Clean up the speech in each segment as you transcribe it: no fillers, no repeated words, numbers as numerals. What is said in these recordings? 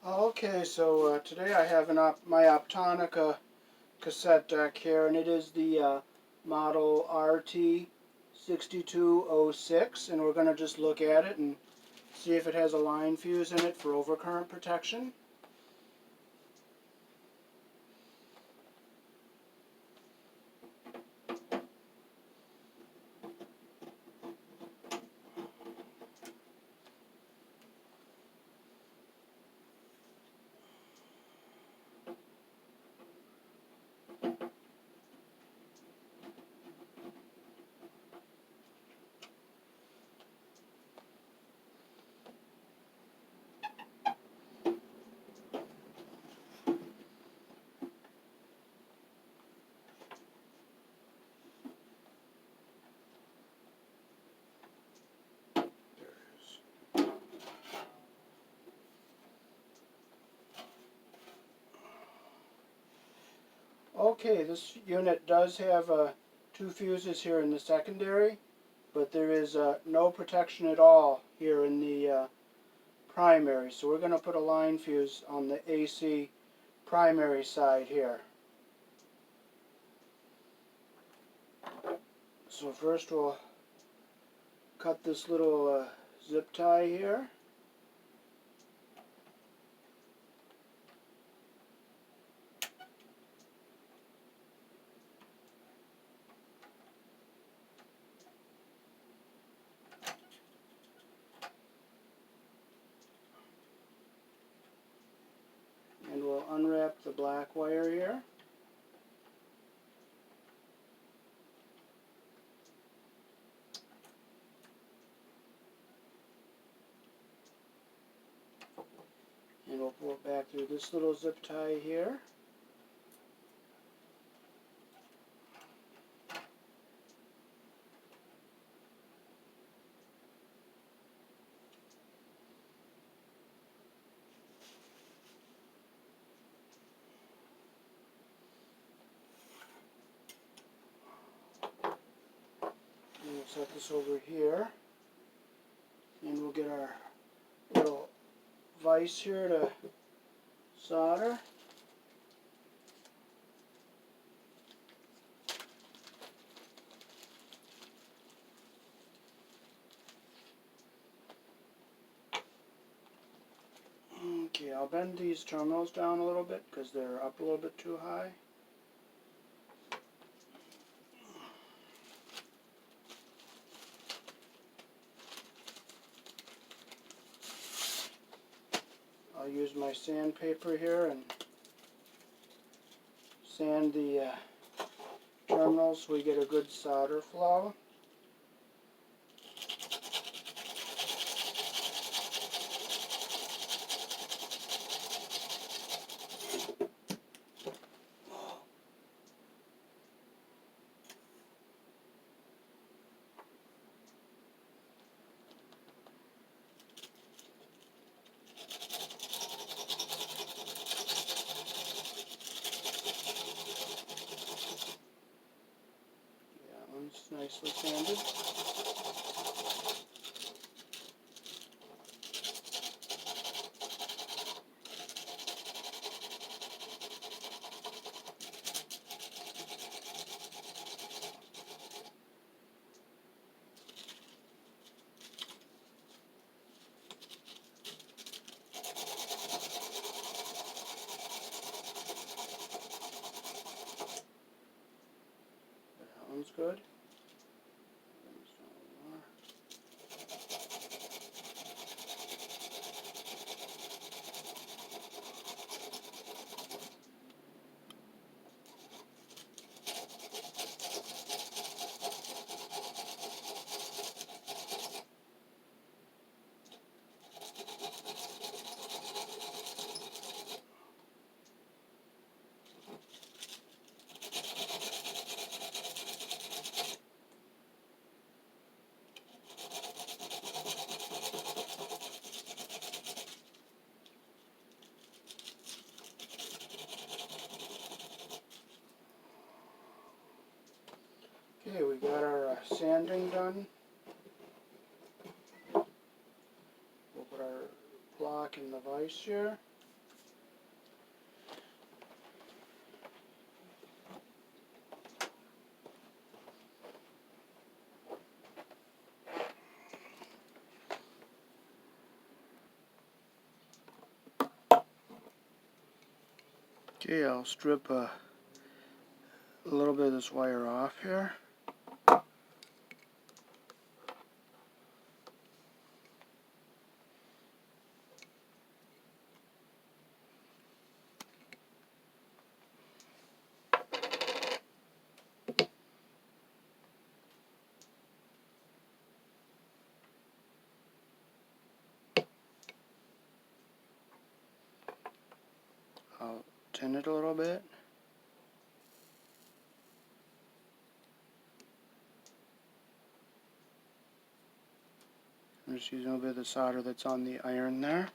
Okay, so today I have my Optonica cassette deck here, and it is the model RT6206, and we're going to just look at it and see if it has a line fuse in it for overcurrent protection. Okay, this unit does have two fuses here in the secondary, but there is no protection at all here in the primary. So we're going to put a line fuse on the AC primary side here. So first we'll cut this little zip tie here. And we'll unwrap the black wire here. And we'll pull it back through this little zip tie here. And we'll set this over here. And we'll get our little vise here to solder. Okay, I'll bend these terminals down a little bit because they're up a little bit too high. I'll use my sandpaper here and sand the terminals so we get a good solder flow. That one's nicely sanded. That one's good. Okay, we got our sanding done. We'll put our block in the vise here. Okay, I'll strip a little bit of this wire off here. I'll tin it a little bit. I'm just using a little bit of the solder that's on the iron there.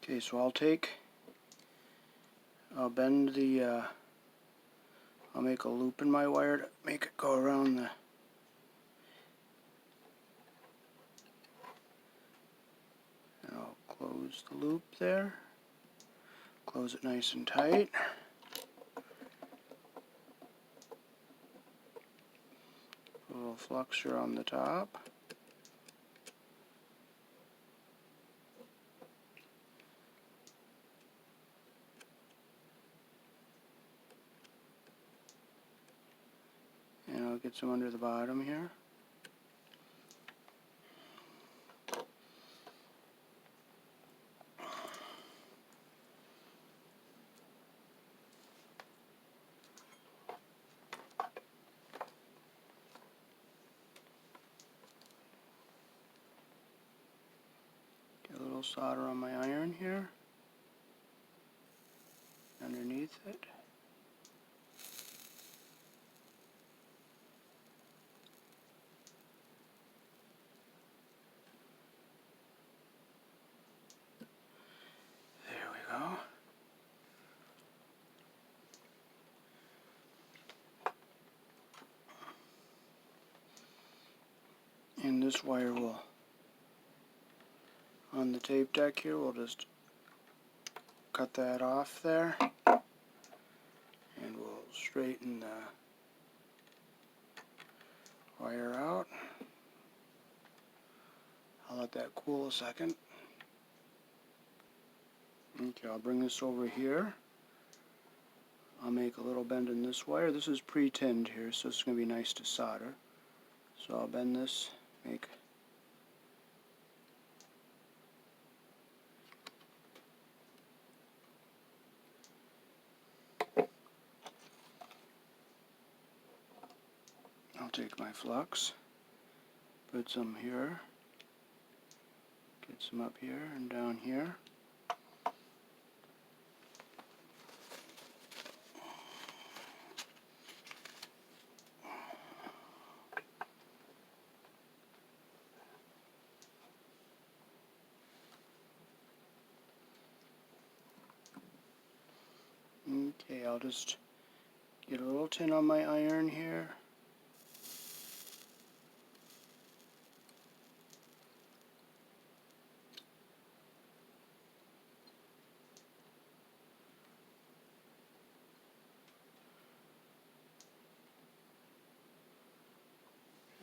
Okay, so I'll bend the, I'll make a loop in my wire to make it go around the, and I'll close the loop there. Close it nice and tight. A little flexure on the top. And I'll get some under the bottom here. Get a little solder on my iron here, underneath it. There we go. And this wire will, on the tape deck here, we'll just cut that off there. And we'll straighten the wire out. I'll let that cool a second. Okay, I'll bring this over here. I'll make a little bend in this wire. This is pre-tinned here, so it's going to be nice to solder. So I'll bend this, make I'll take my flux, put some here, get some up here and down here. Okay, I'll just get a little tin on my iron here.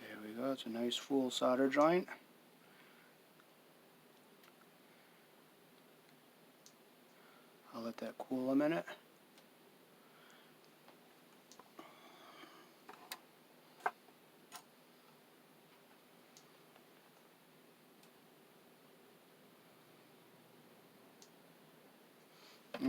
There we go, it's a nice full solder joint. I'll let that cool a minute.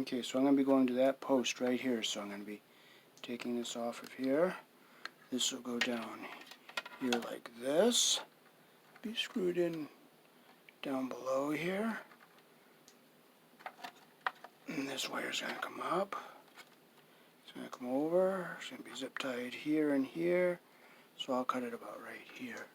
Okay, so I'm going to be going to that post right here, so I'm going to be taking this off of here. This will go down here like this, be screwed in down below here, and this wire's going to come up, it's going to come over, it's going to be zip tied here and here, so I'll cut it about right here.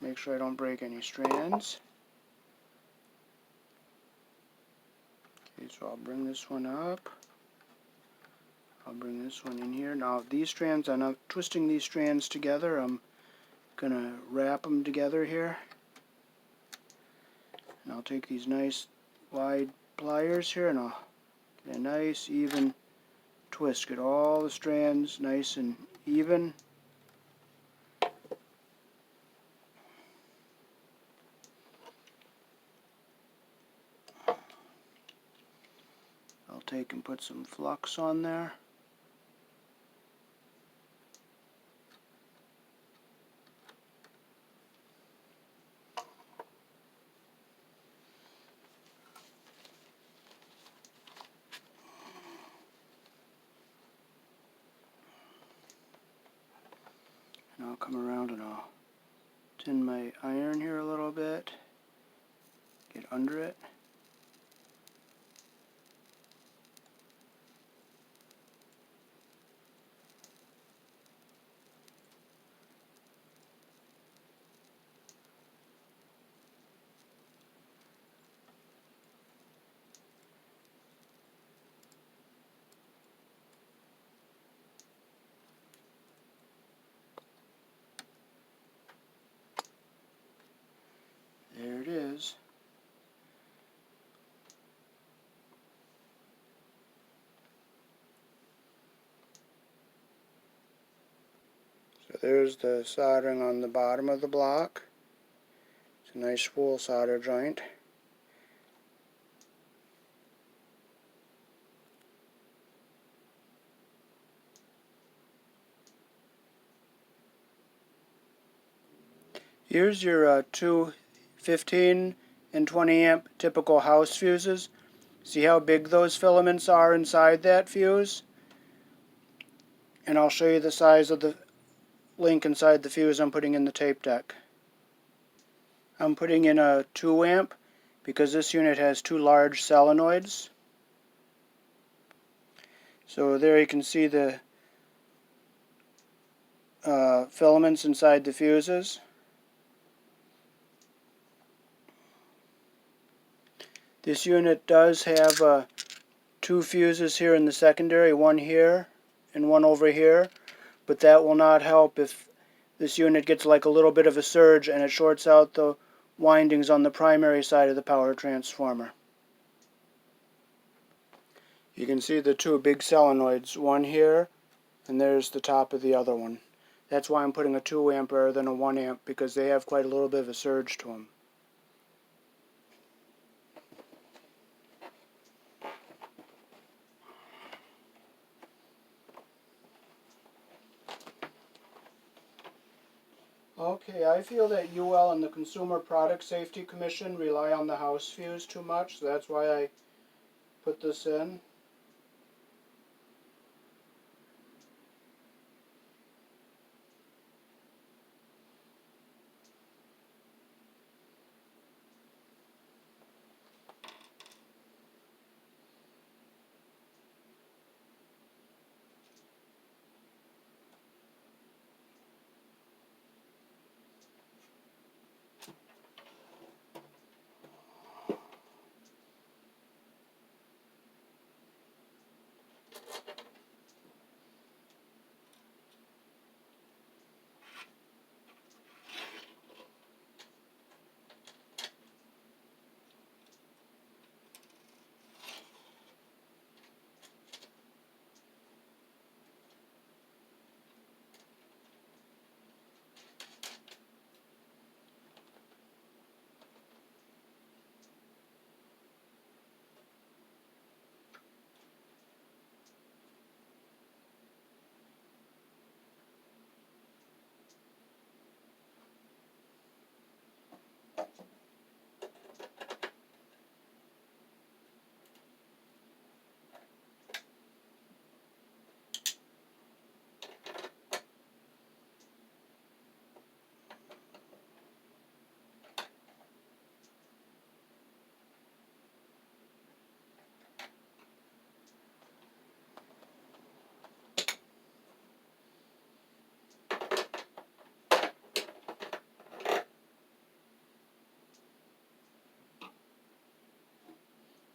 Make sure I don't break any strands. Okay, so I'll bring this one up. I'll bring this one in here. Now these strands, I'm not twisting these strands together. I'm going to wrap them together here. And I'll take these nice wide pliers here and I'll get a nice even twist. Get all the strands nice and even. I'll take and put some flux on there. And I'll come around and I'll tin my iron here a little bit. Get under it. There it is. So there's the soldering on the bottom of the block. It's a nice spool solder joint. Here's your two 15 and 20 amp typical house fuses. See how big those filaments are inside that fuse? And I'll show you the size of the link inside the fuse I'm putting in the tape deck. I'm putting in a 2 amp because this unit has two large solenoids. So there you can see the filaments inside the fuses. This unit does have two fuses here in the secondary, one here and one over here, but that will not help if this unit gets like a little bit of a surge and it shorts out the windings on the primary side of the power transformer. You can see the two big solenoids, one here and there's the top of the other one. That's why I'm putting a 2 amp rather than a 1 amp, because they have quite a little bit of a surge to them. Okay, I feel that UL and the Consumer Product Safety Commission rely on the house fuse too much, so that's why I put this in.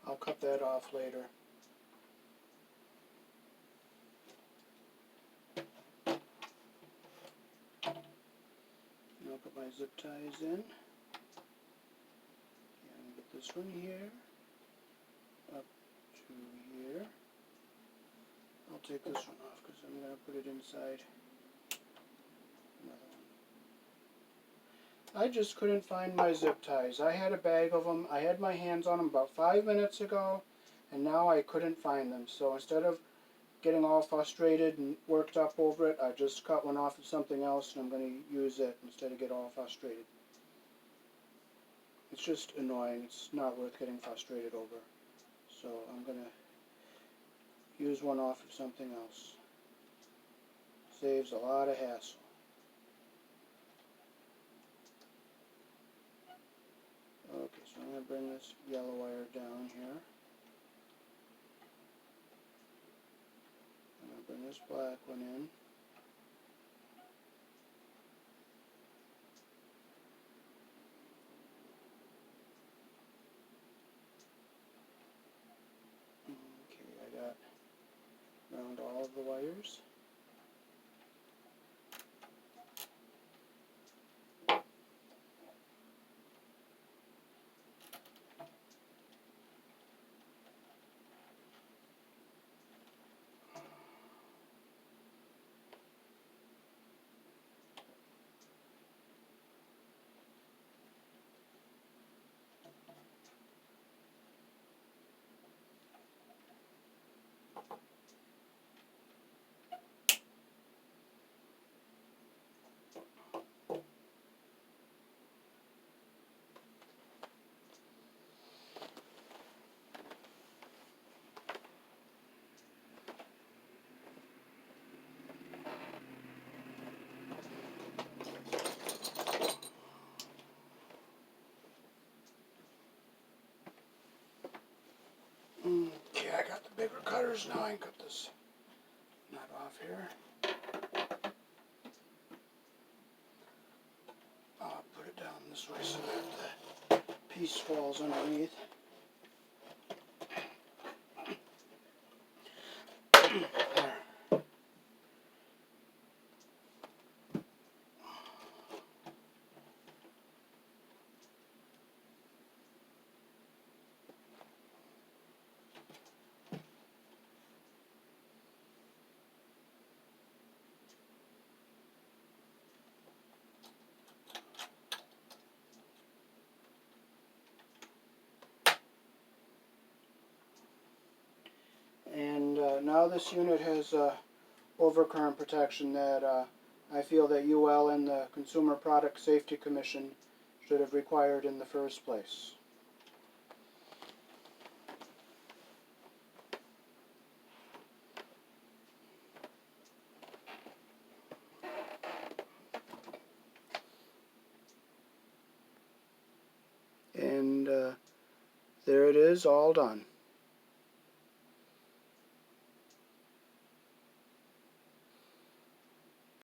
I'll cut that off later. And I'll put my zip ties in. And this one here, up to here. I'll take this one off because I'm going to put it inside another one. I just couldn't find my zip ties. I had a bag of them. I had my hands on them about 5 minutes ago, and now I couldn't find them. So instead of getting all frustrated and worked up over it, I just cut one off of something else, and I'm going to use it instead of get all frustrated. It's just annoying. It's not worth getting frustrated over. So I'm going to use one off of something else. Saves a lot of hassle. Okay, so I'm going to bring this yellow wire down here. I'm going to bring this black one in. Okay, I got around all of the wires. Okay, I got the bigger cutters now. I can cut this nut off here. I'll put it down this way so that the piece falls underneath. There. And now this unit has overcurrent protection that I feel that UL and the Consumer Product Safety Commission should have required in the first place. And there it is, all done.